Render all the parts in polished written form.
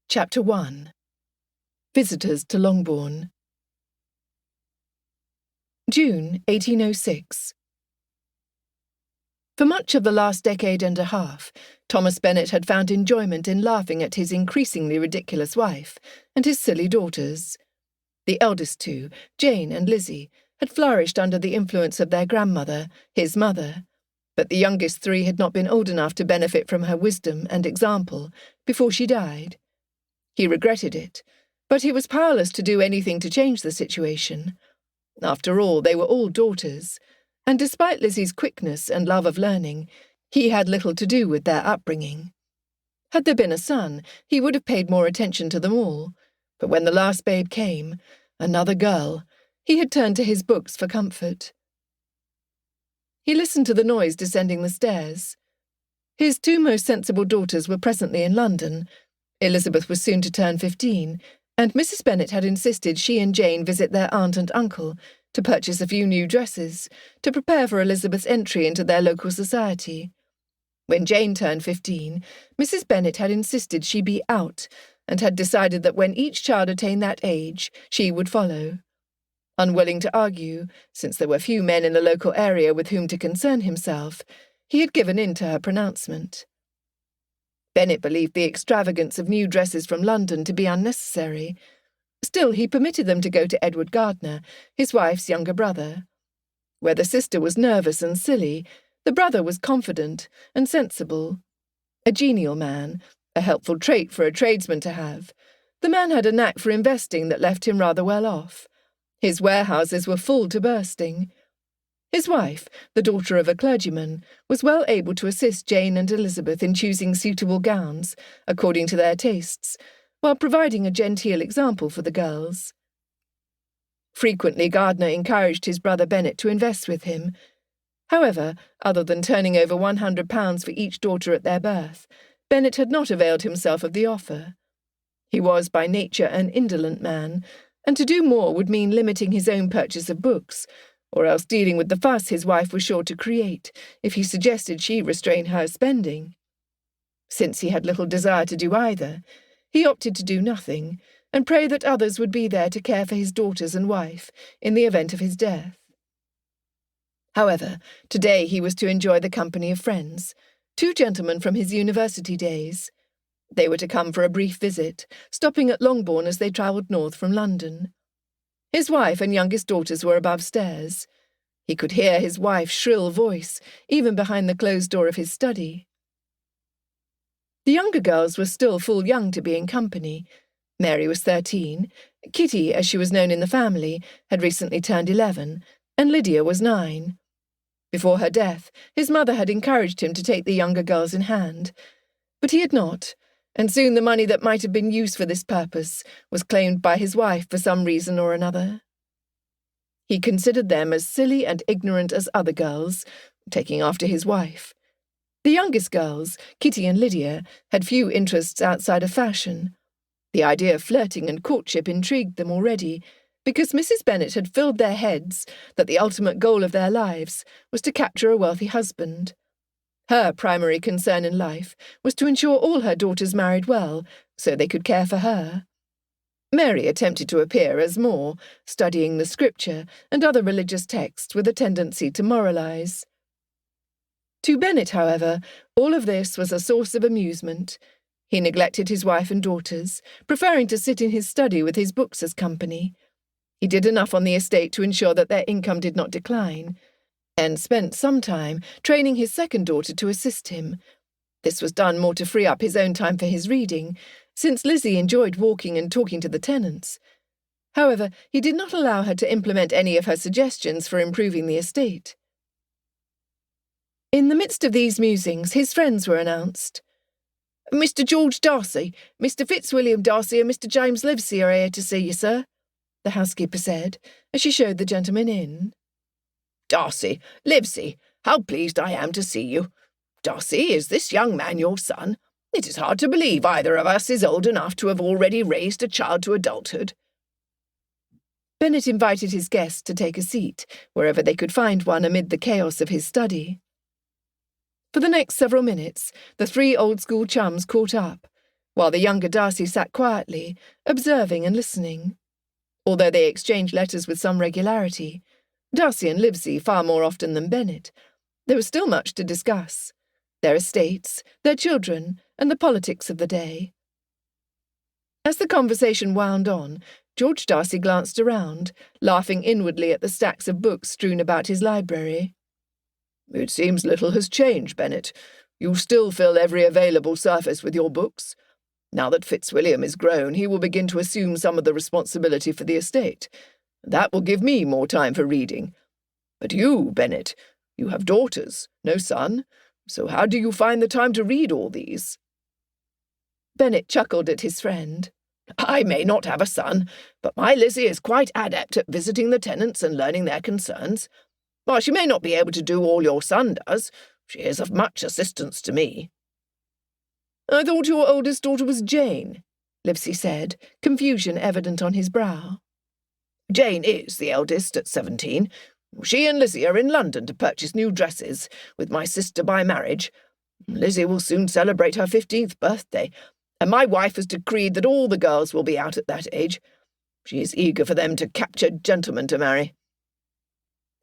Chapter 1. Visitors to Longbourn. June 1806. For much of the last decade and a half, Thomas Bennet had found enjoyment in laughing at his increasingly ridiculous wife and his silly daughters. The eldest two, Jane and Lizzie, had flourished under the influence of their grandmother, his mother, but the youngest three had not been old enough to benefit from her wisdom and example before she died. He regretted it, but he was powerless to do anything to change the situation. After all, they were all daughters, and despite Lizzie's quickness and love of learning, he had little to do with their upbringing. Had there been a son, he would have paid more attention to them all, but when the last babe came, another girl, he had turned to his books for comfort. He listened to the noise descending the stairs. His two most sensible daughters were presently in London. Elizabeth was soon to turn 15, and Mrs. Bennet had insisted she and Jane visit their aunt and uncle to purchase a few new dresses to prepare for Elizabeth's entry into their local society. When Jane turned 15, Mrs. Bennet had insisted she be out, and had decided that when each child attained that age, she would follow. Unwilling to argue, since there were few men in the local area with whom to concern himself, he had given in to her pronouncement. Bennet believed the extravagance of new dresses from London to be unnecessary. Still, he permitted them to go to Edward Gardner, his wife's younger brother. Where the sister was nervous and silly, the brother was confident and sensible. A genial man, a helpful trait for a tradesman to have. The man had a knack for investing that left him rather well off. His warehouses were full to bursting. His wife, the daughter of a clergyman, was well able to assist Jane and Elizabeth in choosing suitable gowns, according to their tastes, while providing a genteel example for the girls. Frequently Gardner encouraged his brother Bennet to invest with him. However, other than turning over £100 for each daughter at their birth, Bennet had not availed himself of the offer. He was by nature an indolent man, and to do more would mean limiting his own purchase of books, or else dealing with the fuss his wife was sure to create if he suggested she restrain her spending. Since he had little desire to do either, he opted to do nothing, and pray that others would be there to care for his daughters and wife in the event of his death. However, today he was to enjoy the company of friends, two gentlemen from his university days. They were to come for a brief visit, stopping at Longbourn as they travelled north from London. His wife and youngest daughters were above stairs. He could hear his wife's shrill voice, even behind the closed door of his study. The younger girls were still full young to be in company. Mary was 13, Kitty, as she was known in the family, had recently turned 11, and Lydia was 9. Before her death, his mother had encouraged him to take the younger girls in hand, but he had not, and soon the money that might have been used for this purpose was claimed by his wife for some reason or another. He considered them as silly and ignorant as other girls, taking after his wife. The youngest girls, Kitty and Lydia, had few interests outside of fashion. The idea of flirting and courtship intrigued them already, because Mrs. Bennet had filled their heads that the ultimate goal of their lives was to capture a wealthy husband. Her primary concern in life was to ensure all her daughters married well, so they could care for her. Mary attempted to appear as more, studying the scripture and other religious texts with a tendency to moralize. To Bennet, however, all of this was a source of amusement. He neglected his wife and daughters, preferring to sit in his study with his books as company. He did enough on the estate to ensure that their income did not decline, and spent some time training his second daughter to assist him. This was done more to free up his own time for his reading, since Lizzie enjoyed walking and talking to the tenants. However, he did not allow her to implement any of her suggestions for improving the estate. In the midst of these musings, his friends were announced. "Mr. George Darcy, Mr. Fitzwilliam Darcy and Mr. James Livesey are here to see you, sir," the housekeeper said, as she showed the gentlemen in. "Darcy, Livesey, how pleased I am to see you. Darcy, is this young man your son? It is hard to believe either of us is old enough to have already raised a child to adulthood." Bennet invited his guests to take a seat, wherever they could find one amid the chaos of his study. For the next several minutes, the three old-school chums caught up, while the younger Darcy sat quietly, observing and listening. Although they exchanged letters with some regularity, Darcy and Livesey far more often than Bennet, there was still much to discuss: their estates, their children, and the politics of the day. As the conversation wound on, George Darcy glanced around, laughing inwardly at the stacks of books strewn about his library. "It seems little has changed, Bennet. You still fill every available surface with your books. Now that Fitzwilliam is grown, he will begin to assume some of the responsibility for the estate. That will give me more time for reading. But you, Bennet, you have daughters, no son, so how do you find the time to read all these?" Bennet chuckled at his friend. "I may not have a son, but my Lizzie is quite adept at visiting the tenants and learning their concerns. While she may not be able to do all your son does, she is of much assistance to me." "I thought your oldest daughter was Jane," Livesey said, confusion evident on his brow. "Jane is the eldest at 17. She and Lizzie are in London to purchase new dresses, with my sister by marriage. Lizzie will soon celebrate her 15th birthday, and my wife has decreed that all the girls will be out at that age. She is eager for them to capture gentlemen to marry."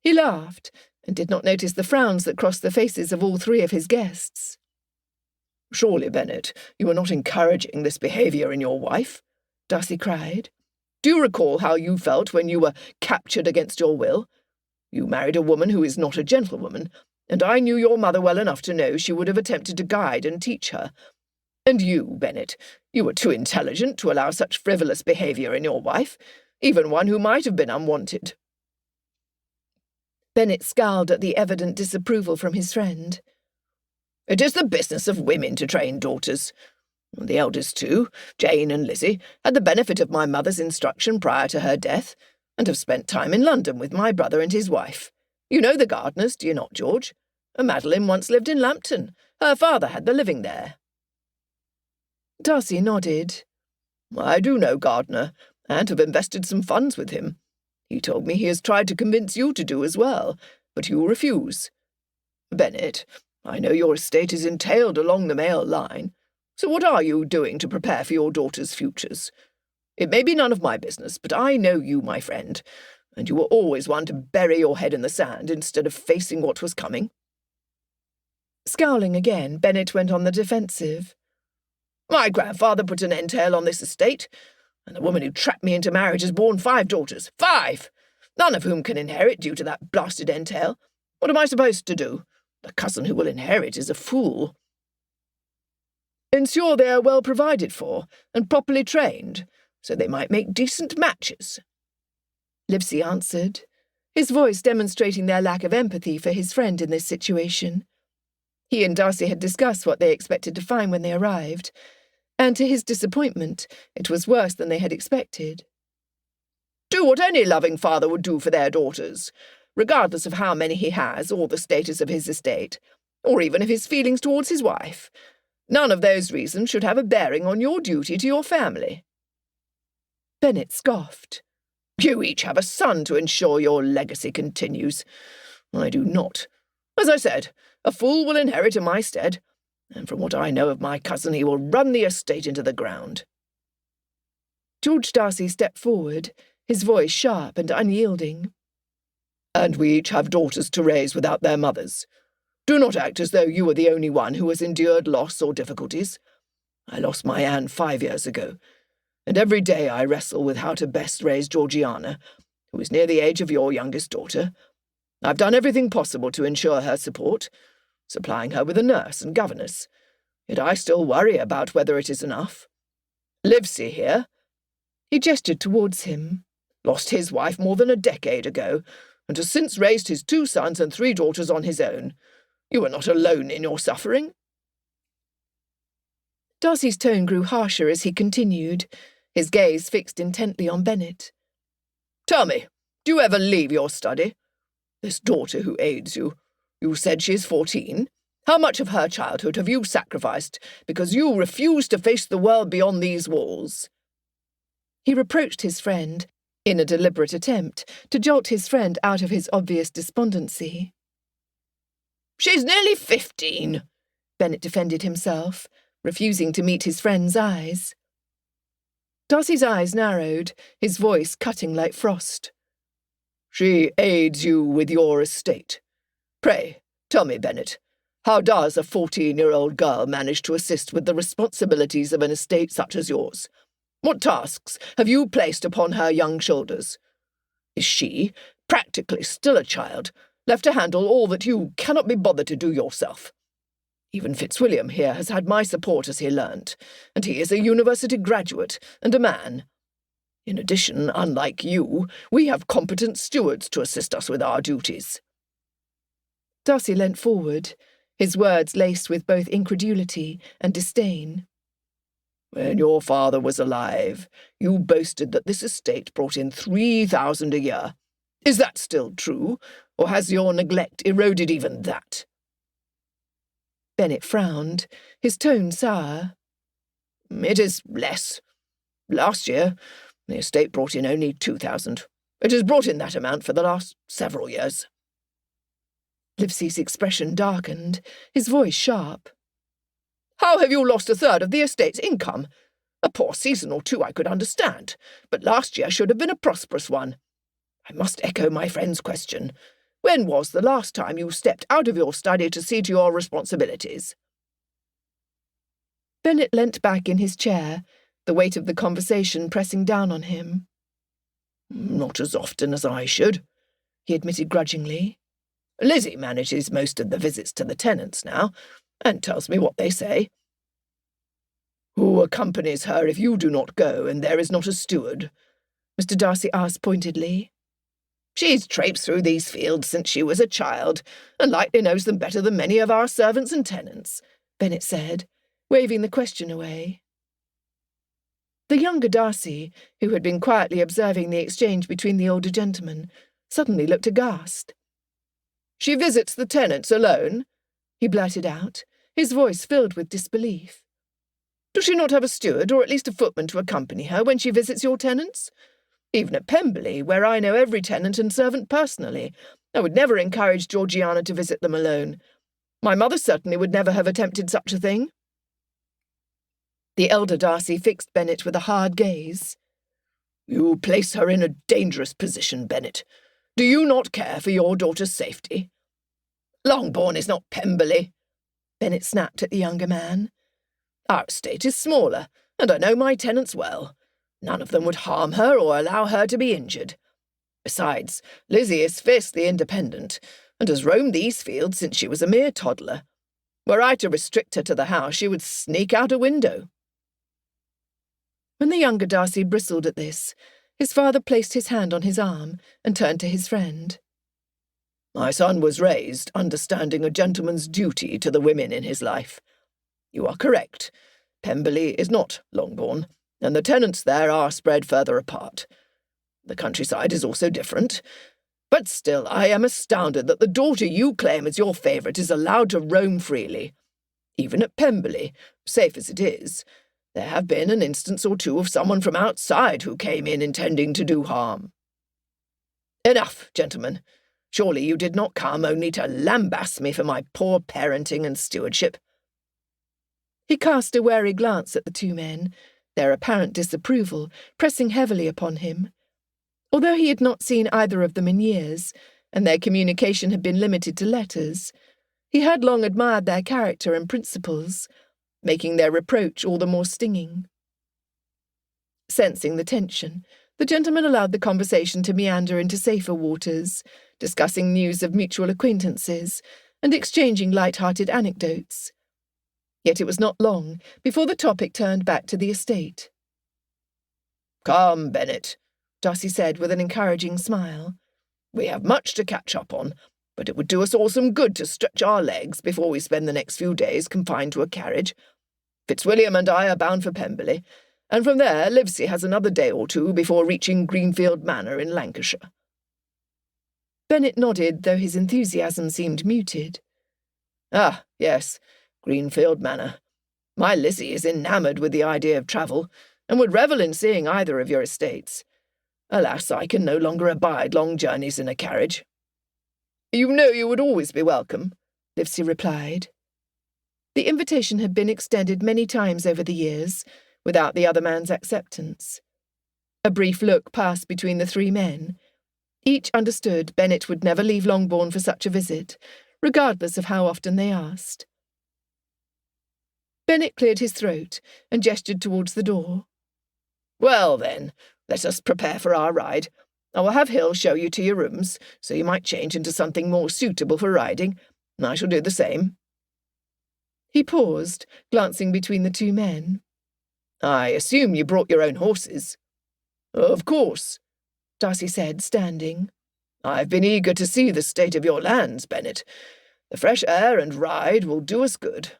He laughed, and did not notice the frowns that crossed the faces of all three of his guests. "Surely, Bennet, you are not encouraging this behaviour in your wife?" Darcy cried. "Do you recall how you felt when you were captured against your will? You married a woman who is not a gentlewoman, and I knew your mother well enough to know she would have attempted to guide and teach her. And you, Bennet, you were too intelligent to allow such frivolous behaviour in your wife, even one who might have been unwanted." Bennet scowled at the evident disapproval from his friend. "It is the business of women to train daughters. The eldest two, Jane and Lizzie, had the benefit of my mother's instruction prior to her death, and have spent time in London with my brother and his wife. You know the Gardners, do you not, George? Madeline once lived in Lambton. Her father had the living there." Darcy nodded. "I do know Gardner, and have invested some funds with him. He told me he has tried to convince you to do as well, but you refuse. Bennet, I know your estate is entailed along the male line, so what are you doing to prepare for your daughters' futures? It may be none of my business, but I know you, my friend, and you were always one to bury your head in the sand instead of facing what was coming." Scowling again, Bennet went on the defensive. "My grandfather put an entail on this estate, and the woman who trapped me into marriage has borne 5 daughters. 5! None of whom can inherit due to that blasted entail. What am I supposed to do? The cousin who will inherit is a fool." "Ensure they are well provided for and properly trained, so they might make decent matches," Livesey answered, his voice demonstrating their lack of empathy for his friend in this situation. He and Darcy had discussed what they expected to find when they arrived, and to his disappointment, it was worse than they had expected. "Do what any loving father would do for their daughters, regardless of how many he has or the status of his estate, or even of his feelings towards his wife. None of those reasons should have a bearing on your duty to your family." Bennet scoffed. "You each have a son to ensure your legacy continues. I do not. As I said, a fool will inherit in my stead, and from what I know of my cousin, he will run the estate into the ground." George Darcy stepped forward, his voice sharp and unyielding. "And we each have daughters to raise without their mothers. Do not act as though you were the only one who has endured loss or difficulties. I lost my Anne 5 years ago, and every day I wrestle with how to best raise Georgiana, who is near the age of your youngest daughter. I've done everything possible to ensure her support, supplying her with a nurse and governess, yet I still worry about whether it is enough. Livesey here," he gestured towards him, "lost his wife more than a decade ago, and has since raised his 2 sons and 3 daughters on his own. You are not alone in your suffering." Darcy's tone grew harsher as he continued, his gaze fixed intently on Bennet. "Tell me, do you ever leave your study? This daughter who aids you, you said she is 14. How much of her childhood have you sacrificed because you refuse to face the world beyond these walls?" He reproached his friend, in a deliberate attempt to jolt his friend out of his obvious despondency. "She's nearly 15, Bennet defended himself. refusing to meet his friend's eyes. Darcy's eyes narrowed, his voice cutting like frost. She aids you with your estate. Pray, tell me, Bennet, how does a 14-year-old girl manage to assist with the responsibilities of an estate such as yours? What tasks have you placed upon her young shoulders? Is she, practically still a child, left to handle all that you cannot be bothered to do yourself? Even Fitzwilliam here has had my support as he learnt, and he is a university graduate and a man. In addition, unlike you, we have competent stewards to assist us with our duties. Darcy leant forward, his words laced with both incredulity and disdain. When your father was alive, you boasted that this estate brought in 3,000 a year. Is that still true, or has your neglect eroded even that? Bennet frowned, his tone sour. It is less. Last year, the estate brought in only 2,000. It has brought in that amount for the last several years. Livesey's expression darkened, his voice sharp. How have you lost a third of the estate's income? A poor season or two I could understand, but last year should have been a prosperous one. I must echo my friend's question. When was the last time you stepped out of your study to see to your responsibilities? Bennet leant back in his chair, the weight of the conversation pressing down on him. Not as often as I should, he admitted grudgingly. Lizzie manages most of the visits to the tenants now, and tells me what they say. Who accompanies her if you do not go and there is not a steward? Mr. Darcy asked pointedly. She's traipsed through these fields since she was a child, and likely knows them better than many of our servants and tenants, Bennet said, waving the question away. The younger Darcy, who had been quietly observing the exchange between the older gentlemen, suddenly looked aghast. She visits the tenants alone? He blurted out, his voice filled with disbelief. Does she not have a steward, or at least a footman, to accompany her when she visits your tenants? Even at Pemberley, where I know every tenant and servant personally, I would never encourage Georgiana to visit them alone. My mother certainly would never have attempted such a thing. The elder Darcy fixed Bennet with a hard gaze. You place her in a dangerous position, Bennet. Do you not care for your daughter's safety? Longbourn is not Pemberley, Bennet snapped at the younger man. Our estate is smaller, and I know my tenants well. None of them would harm her or allow her to be injured. Besides, Lizzie is fiercely independent, and has roamed these fields since she was a mere toddler. Were I to restrict her to the house, she would sneak out a window. When the younger Darcy bristled at this, his father placed his hand on his arm and turned to his friend. My son was raised understanding a gentleman's duty to the women in his life. You are correct. Pemberley is not Longbourn, and the tenants there are spread further apart. The countryside is also different. But still, I am astounded that the daughter you claim as your favourite is allowed to roam freely. Even at Pemberley, safe as it is, there have been an instance or two of someone from outside who came in intending to do harm. Enough, gentlemen. Surely you did not come only to lambaste me for my poor parenting and stewardship. He cast a wary glance at the two men, their apparent disapproval pressing heavily upon him. Although he had not seen either of them in years, and their communication had been limited to letters, he had long admired their character and principles, making their reproach all the more stinging. Sensing the tension, the gentleman allowed the conversation to meander into safer waters, discussing news of mutual acquaintances and exchanging light-hearted anecdotes. Yet it was not long before the topic turned back to the estate. Come, Bennet, Darcy said with an encouraging smile. We have much to catch up on, but it would do us all some good to stretch our legs before we spend the next few days confined to a carriage. Fitzwilliam and I are bound for Pemberley, and from there Livesey has another day or two before reaching Greenfield Manor in Lancashire. Bennet nodded, though his enthusiasm seemed muted. Ah, yes, Greenfield Manor. My Lizzie is enamoured with the idea of travel, and would revel in seeing either of your estates. Alas, I can no longer abide long journeys in a carriage. You know you would always be welcome, Livesey replied. The invitation had been extended many times over the years, without the other man's acceptance. A brief look passed between the three men. Each understood Bennet would never leave Longbourn for such a visit, regardless of how often they asked. Bennet cleared his throat and gestured towards the door. "Well, then, let us prepare for our ride. I will have Hill show you to your rooms, so you might change into something more suitable for riding. I shall do the same." He paused, glancing between the two men. "I assume you brought your own horses?" "Of course," Darcy said, standing. "I've been eager to see the state of your lands, Bennet. The fresh air and ride will do us good."